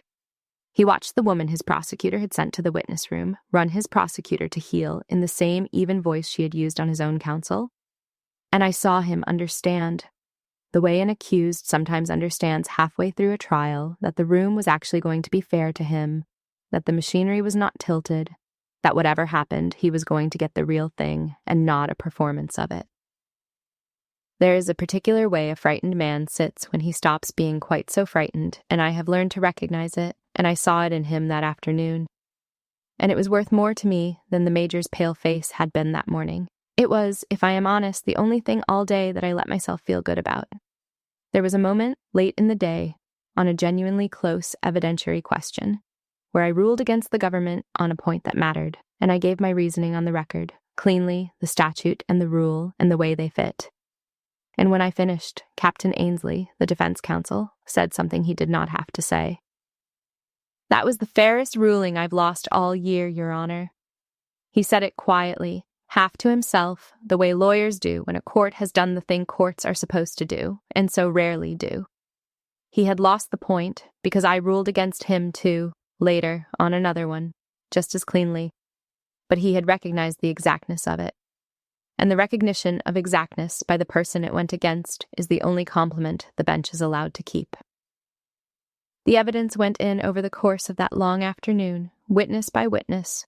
[SPEAKER 1] He watched the woman his prosecutor had sent to the witness room run his prosecutor to heel in the same even voice she had used on his own counsel. And I saw him understand, the way an accused sometimes understands halfway through a trial, that the room was actually going to be fair to him, that the machinery was not tilted, that whatever happened, he was going to get the real thing and not a performance of it. There is a particular way a frightened man sits when he stops being quite so frightened, and I have learned to recognize it, and I saw it in him that afternoon. And it was worth more to me than the major's pale face had been that morning. It was, if I am honest, the only thing all day that I let myself feel good about. There was a moment, late in the day, on a genuinely close evidentiary question, where I ruled against the government on a point that mattered, and I gave my reasoning on the record, cleanly, the statute and the rule and the way they fit. And when I finished, Captain Ainsley, the defense counsel, said something he did not have to say. That was the fairest ruling I've lost all year, Your Honor. He said it quietly, half to himself, the way lawyers do when a court has done the thing courts are supposed to do, and so rarely do. He had lost the point, because I ruled against him too, later, on another one, just as cleanly. But he had recognized the exactness of it. And the recognition of exactness by the person it went against is the only compliment the bench is allowed to keep. The evidence went in over the course of that long afternoon, witness by witness,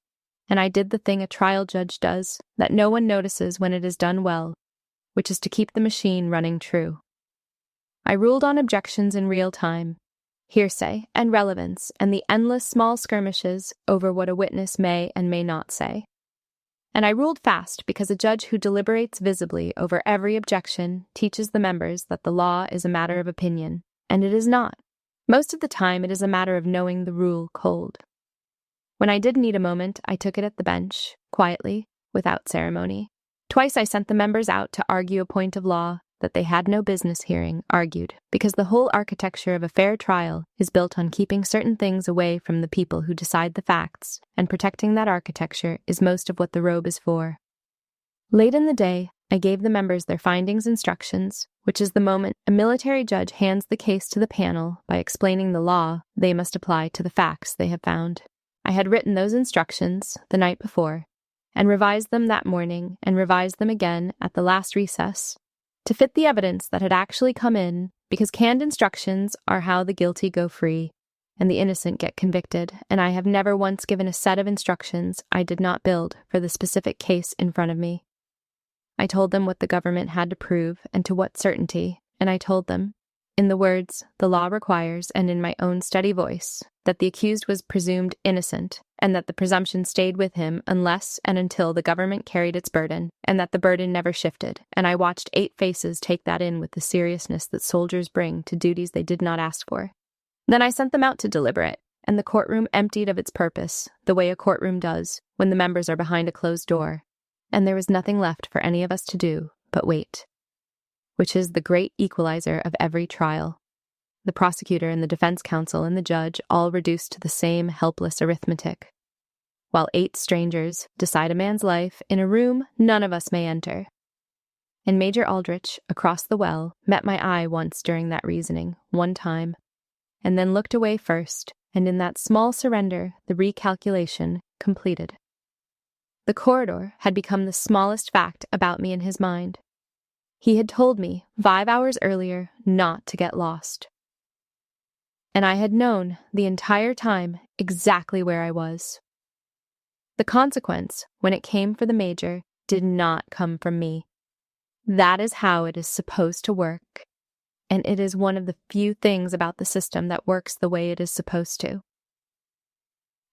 [SPEAKER 1] and I did the thing a trial judge does that no one notices when it is done well, which is to keep the machine running true. I ruled on objections in real time, hearsay and relevance, and the endless small skirmishes over what a witness may and may not say. And I ruled fast because a judge who deliberates visibly over every objection teaches the members that the law is a matter of opinion, and it is not. Most of the time it is a matter of knowing the rule cold. When I did need a moment, I took it at the bench, quietly, without ceremony. Twice I sent the members out to argue a point of law that they had no business hearing argued, because the whole architecture of a fair trial is built on keeping certain things away from the people who decide the facts, and protecting that architecture is most of what the robe is for. Late in the day, I gave the members their findings instructions, which is the moment a military judge hands the case to the panel by explaining the law they must apply to the facts they have found. I had written those instructions the night before, and revised them that morning, and revised them again at the last recess, to fit the evidence that had actually come in, because canned instructions are how the guilty go free, and the innocent get convicted, and I have never once given a set of instructions I did not build for the specific case in front of me. I told them what the government had to prove, and to what certainty, and I told them, in the words the law requires and in my own steady voice, that the accused was presumed innocent, and that the presumption stayed with him unless and until the government carried its burden, and that the burden never shifted, and I watched 8 faces take that in with the seriousness that soldiers bring to duties they did not ask for. Then I sent them out to deliberate, and the courtroom emptied of its purpose, the way a courtroom does, when the members are behind a closed door, and there was nothing left for any of us to do but wait, which is the great equalizer of every trial. The prosecutor and the defense counsel and the judge all reduced to the same helpless arithmetic, while 8 strangers decide a man's life in a room none of us may enter. And Major Aldrich, across the well, met my eye once during that reasoning, one time, and then looked away first, and in that small surrender the recalculation completed. The corridor had become the smallest fact about me in his mind. He had told me 5 hours earlier not to get lost. And I had known the entire time exactly where I was. The consequence, when it came for the major, did not come from me. That is how it is supposed to work, and it is one of the few things about the system that works the way it is supposed to.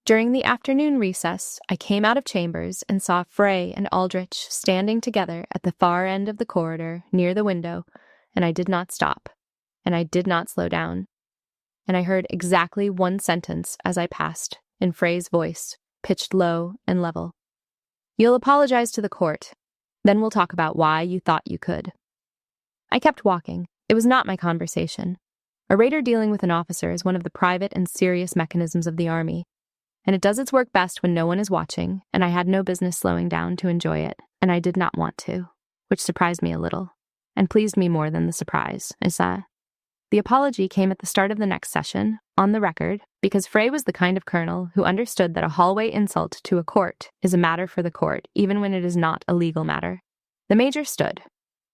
[SPEAKER 1] During the afternoon recess, I came out of chambers and saw Frey and Aldrich standing together at the far end of the corridor near the window, and I did not stop, and I did not slow down. And I heard exactly one sentence as I passed, in Frey's voice, pitched low and level. "You'll apologize to the court. Then we'll talk about why you thought you could." I kept walking. It was not my conversation. A raider dealing with an officer is one of the private and serious mechanisms of the army, and it does its work best when no one is watching, and I had no business slowing down to enjoy it, and I did not want to, which surprised me a little, and pleased me more than the surprise, is that the apology came at the start of the next session, on the record, because Frey was the kind of colonel who understood that a hallway insult to a court is a matter for the court, even when it is not a legal matter. The major stood.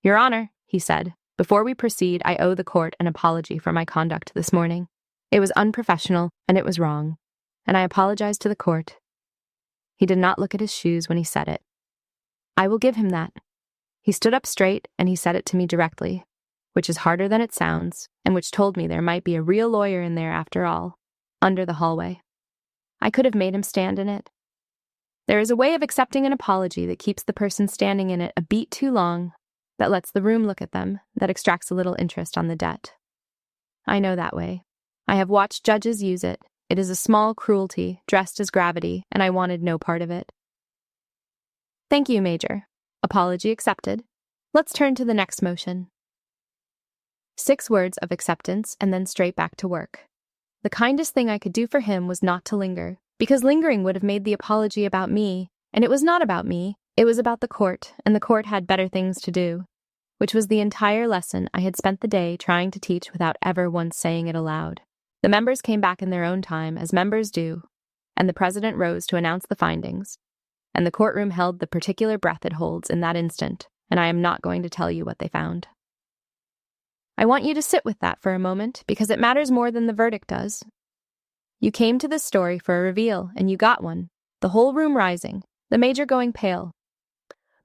[SPEAKER 1] "Your Honor," he said, "before we proceed, I owe the court an apology for my conduct this morning. It was unprofessional, and it was wrong, and I apologize to the court." He did not look at his shoes when he said it. I will give him that. He stood up straight, and he said it to me directly, which is harder than it sounds, and which told me there might be a real lawyer in there after all, under the hallway. I could have made him stand in it. There is a way of accepting an apology that keeps the person standing in it a beat too long, that lets the room look at them, that extracts a little interest on the debt. I know that way. I have watched judges use it. It is a small cruelty, dressed as gravity, and I wanted no part of it. "Thank you, Major. Apology accepted. Let's turn to the next motion." 6 words of acceptance and then straight back to work. The kindest thing I could do for him was not to linger, because lingering would have made the apology about me, and it was not about me, it was about the court, and the court had better things to do, which was the entire lesson I had spent the day trying to teach without ever once saying it aloud. The members came back in their own time, as members do, and the president rose to announce the findings, and the courtroom held the particular breath it holds in that instant, and I am not going to tell you what they found. I want you to sit with that for a moment, because it matters more than the verdict does. You came to this story for a reveal, and you got one, the whole room rising, the major going pale.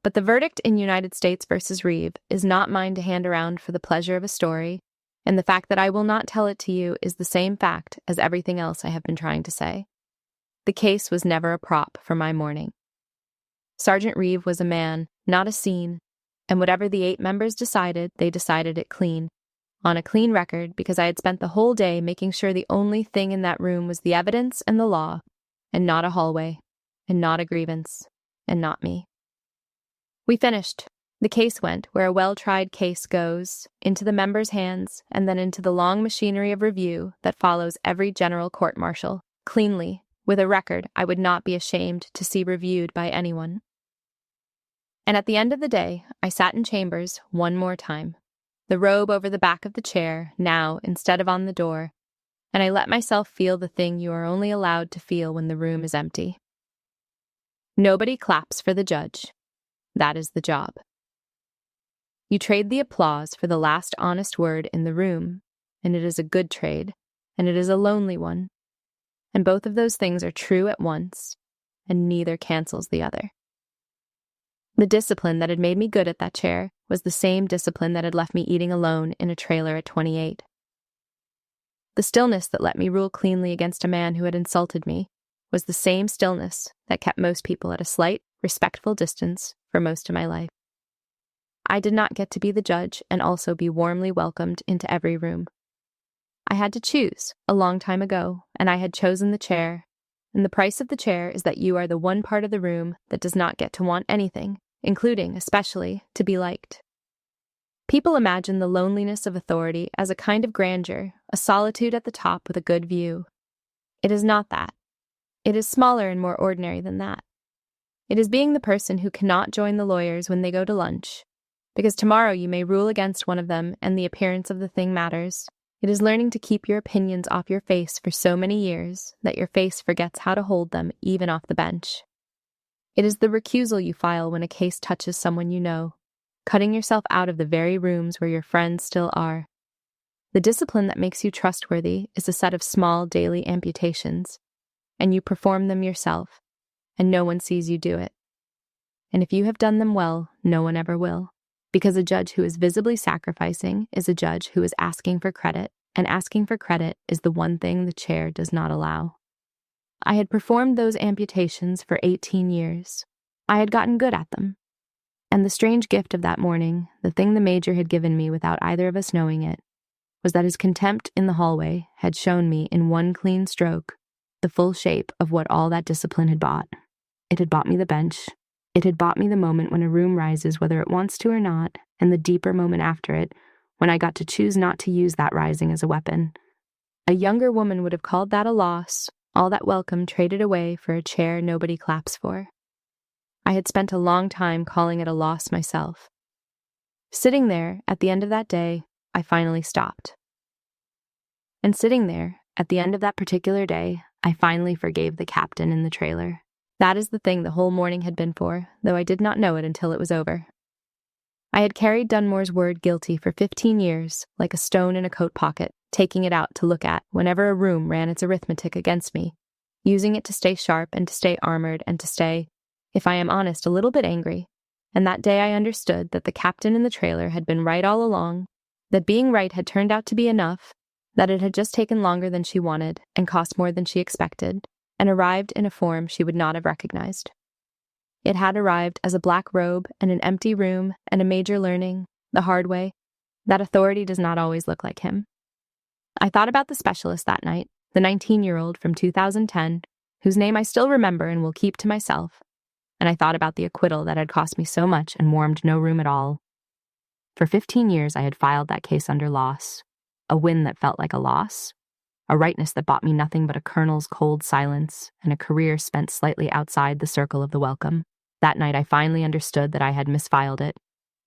[SPEAKER 1] But the verdict in United States versus Reeve is not mine to hand around for the pleasure of a story, and the fact that I will not tell it to you is the same fact as everything else I have been trying to say. The case was never a prop for my morning. Sergeant Reeve was a man, not a scene, and whatever the 8 members decided, they decided it clean. On a clean record, because I had spent the whole day making sure the only thing in that room was the evidence and the law, and not a hallway, and not a grievance, and not me. We finished. The case went where a well-tried case goes, into the members' hands, and then into the long machinery of review that follows every general court-martial, cleanly, with a record I would not be ashamed to see reviewed by anyone. And at the end of the day, I sat in chambers one more time, the robe over the back of the chair, now instead of on the door, and I let myself feel the thing you are only allowed to feel when the room is empty. Nobody claps for the judge. That is the job. You trade the applause for the last honest word in the room, and it is a good trade, and it is a lonely one, and both of those things are true at once, and neither cancels the other. The discipline that had made me good at that chair was the same discipline that had left me eating alone in a trailer at 28. The stillness that let me rule cleanly against a man who had insulted me was the same stillness that kept most people at a slight, respectful distance for most of my life. I did not get to be the judge and also be warmly welcomed into every room. I had to choose a long time ago, and I had chosen the chair, and the price of the chair is that you are the one part of the room that does not get to want anything, including, especially, to be liked. People imagine the loneliness of authority as a kind of grandeur, a solitude at the top with a good view. It is not that. It is smaller and more ordinary than that. It is being the person who cannot join the lawyers when they go to lunch, because tomorrow you may rule against one of them and the appearance of the thing matters. It is learning to keep your opinions off your face for so many years that your face forgets how to hold them even off the bench. It is the recusal you file when a case touches someone you know, cutting yourself out of the very rooms where your friends still are. The discipline that makes you trustworthy is a set of small daily amputations, and you perform them yourself, and no one sees you do it. And if you have done them well, no one ever will, because a judge who is visibly sacrificing is a judge who is asking for credit, and asking for credit is the one thing the chair does not allow. I had performed those amputations for 18 years. I had gotten good at them. And the strange gift of that morning, the thing the major had given me without either of us knowing it, was that his contempt in the hallway had shown me in one clean stroke the full shape of what all that discipline had bought. It had bought me the bench. It had bought me the moment when a room rises whether it wants to or not, and the deeper moment after it, when I got to choose not to use that rising as a weapon. A younger woman would have called that a loss, all that welcome traded away for a chair nobody claps for. I had spent a long time calling it a loss myself. Sitting there, at the end of that day, I finally stopped. And sitting there, at the end of that particular day, I finally forgave the captain in the trailer. That is the thing the whole morning had been for, though I did not know it until it was over. I had carried Dunmore's word guilty for 15 years, like a stone in a coat pocket, taking it out to look at whenever a room ran its arithmetic against me, using it to stay sharp and to stay armored and to stay, if I am honest, a little bit angry. And that day I understood that the captain in the trailer had been right all along, that being right had turned out to be enough, that it had just taken longer than she wanted and cost more than she expected, and arrived in a form she would not have recognized. It had arrived as a black robe and an empty room and a major learning, the hard way, that authority does not always look like him. I thought about the specialist that night, the 19-year-old from 2010, whose name I still remember and will keep to myself, and I thought about the acquittal that had cost me so much and warmed no room at all. For 15 years I had filed that case under loss, a win that felt like a loss, a rightness that bought me nothing but a colonel's cold silence and a career spent slightly outside the circle of the welcome. That night I finally understood that I had misfiled it.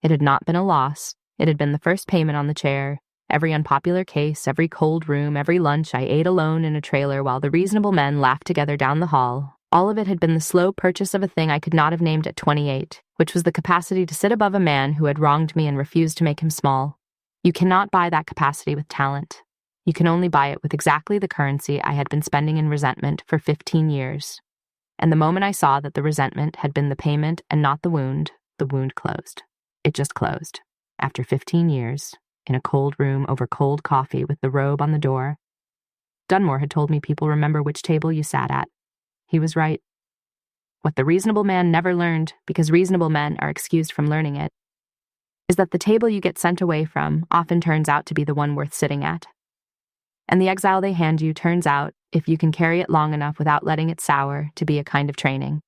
[SPEAKER 1] It had not been a loss. It had been the first payment on the chair. Every unpopular case, every cold room, every lunch I ate alone in a trailer while the reasonable men laughed together down the hall, all of it had been the slow purchase of a thing I could not have named at 28, which was the capacity to sit above a man who had wronged me and refused to make him small. You cannot buy that capacity with talent. You can only buy it with exactly the currency I had been spending in resentment for 15 years. And the moment I saw that the resentment had been the payment and not the wound closed. It just closed. After 15 years, in a cold room over cold coffee with the robe on the door. Dunmore had told me people remember which table you sat at. He was right. What the reasonable man never learned, because reasonable men are excused from learning it, is that the table you get sent away from often turns out to be the one worth sitting at. And the exile they hand you turns out, if you can carry it long enough without letting it sour, to be a kind of training.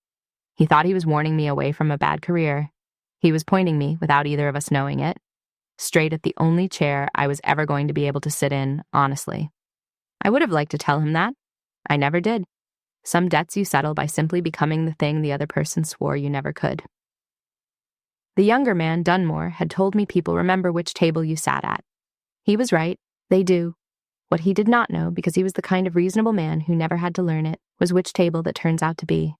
[SPEAKER 1] He thought he was warning me away from a bad career. He was pointing me, without either of us knowing it, straight at the only chair I was ever going to be able to sit in, honestly. I would have liked to tell him that. I never did. Some debts you settle by simply becoming the thing the other person swore you never could. The younger man, Dunmore, had told me people remember which table you sat at. He was right. They do. What he did not know, because he was the kind of reasonable man who never had to learn it, was which table that turns out to be.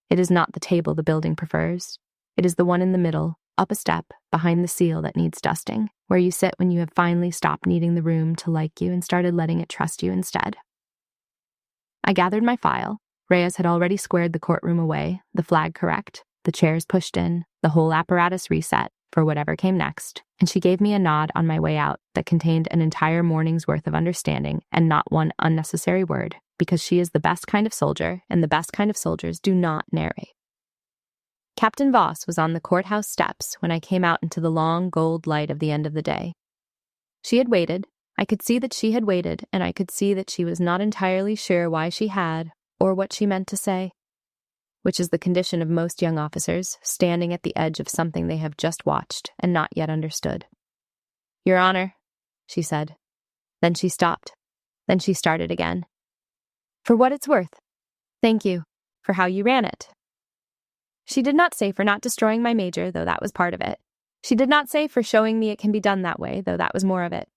[SPEAKER 1] It is not the table the building prefers. It is the one in the middle, up a step, behind the seal that needs dusting, where you sit when you have finally stopped needing the room to like you and started letting it trust you instead. I gathered my file. Reyes had already squared the courtroom away, the flag correct, the chairs pushed in, The whole apparatus reset for whatever came next, and she gave me a nod on my way out that contained an entire morning's worth of understanding and not one unnecessary word, because she is the best kind of soldier, and the best kind of soldiers do not narrate. Captain Voss was on the courthouse steps when I came out into the long gold light of the end of the day. She had waited. I could see that she had waited, and I could see that she was not entirely sure why she had, or what she meant to say, which is the condition of most young officers, standing at the edge of something they have just watched and not yet understood. "Your Honor," she said. Then she stopped. Then she started again. "For what it's worth. Thank you. For how you ran it." She did not say for not destroying my major, though that was part of it. She did not say for showing me it can be done that way, though that was more of it.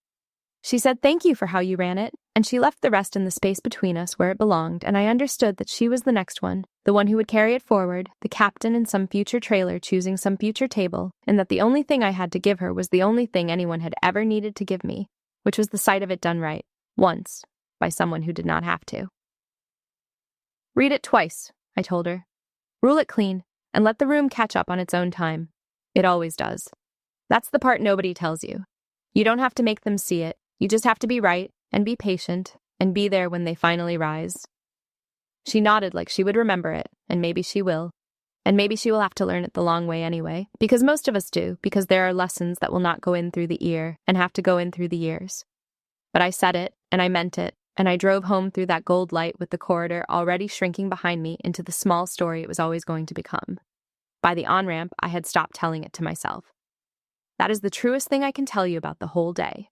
[SPEAKER 1] She said thank you for how you ran it, and she left the rest in the space between us where it belonged, and I understood that she was the next one, the one who would carry it forward, the captain in some future trailer choosing some future table, and that the only thing I had to give her was the only thing anyone had ever needed to give me, which was the sight of it done right, once, by someone who did not have to. "Read it twice," I told her. "Rule it clean, and let the room catch up on its own time. It always does. That's the part nobody tells you. You don't have to make them see it. You just have to be right, and be patient, and be there when they finally rise." She nodded like she would remember it, and maybe she will. And maybe she will have to learn it the long way anyway, because most of us do, because there are lessons that will not go in through the ear and have to go in through the ears. But I said it, and I meant it, and I drove home through that gold light with the corridor already shrinking behind me into the small story it was always going to become. By the on-ramp, I had stopped telling it to myself. That is the truest thing I can tell you about the whole day.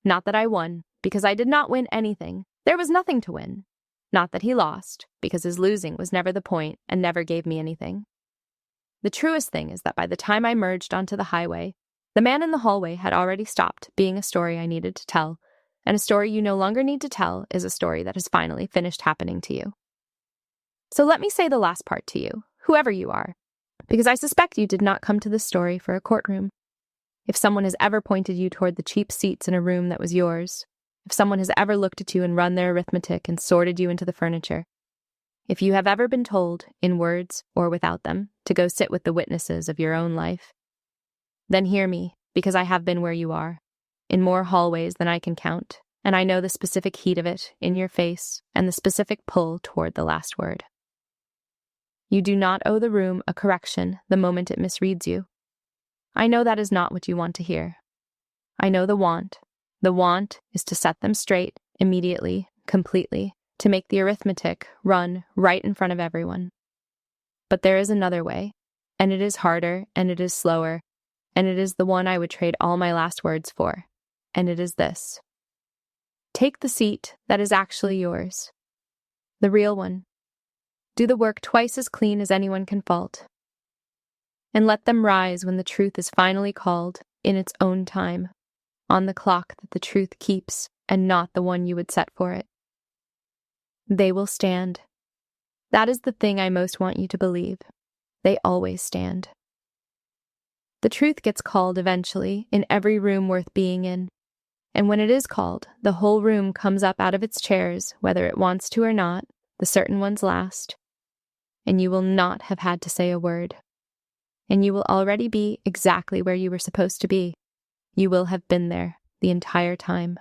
[SPEAKER 1] Not that I won, because I did not win anything. There was nothing to win. Not that he lost, because his losing was never the point and never gave me anything. The truest thing is that by the time I merged onto the highway, the man in the hallway had already stopped being a story I needed to tell, and a story you no longer need to tell is a story that has finally finished happening to you. So let me say the last part to you, whoever you are, because I suspect you did not come to this story for a courtroom. If someone has ever pointed you toward the cheap seats in a room that was yours, if someone has ever looked at you and run their arithmetic and sorted you into the furniture, if you have ever been told, in words or without them, to go sit with the witnesses of your own life, then hear me, because I have been where you are, in more hallways than I can count, and I know the specific heat of it in your face and the specific pull toward the last word. You do not owe the room a correction the moment it misreads you. I know that is not what you want to hear. I know the want. The want is to set them straight, immediately, completely, to make the arithmetic run right in front of everyone. But there is another way, and it is harder, and it is slower, and it is the one I would trade all my last words for, and it is this. Take the seat that is actually yours, the real one. Do the work twice as clean as anyone can fault. And let them rise when the truth is finally called, in its own time, on the clock that the truth keeps, and not the one you would set for it. They will stand. That is the thing I most want you to believe. They always stand. The truth gets called eventually, in every room worth being in. And when it is called, the whole room comes up out of its chairs, whether it wants to or not, the certain ones last. And you will not have had to say a word. And you will already be exactly where you were supposed to be. You will have been there the entire time.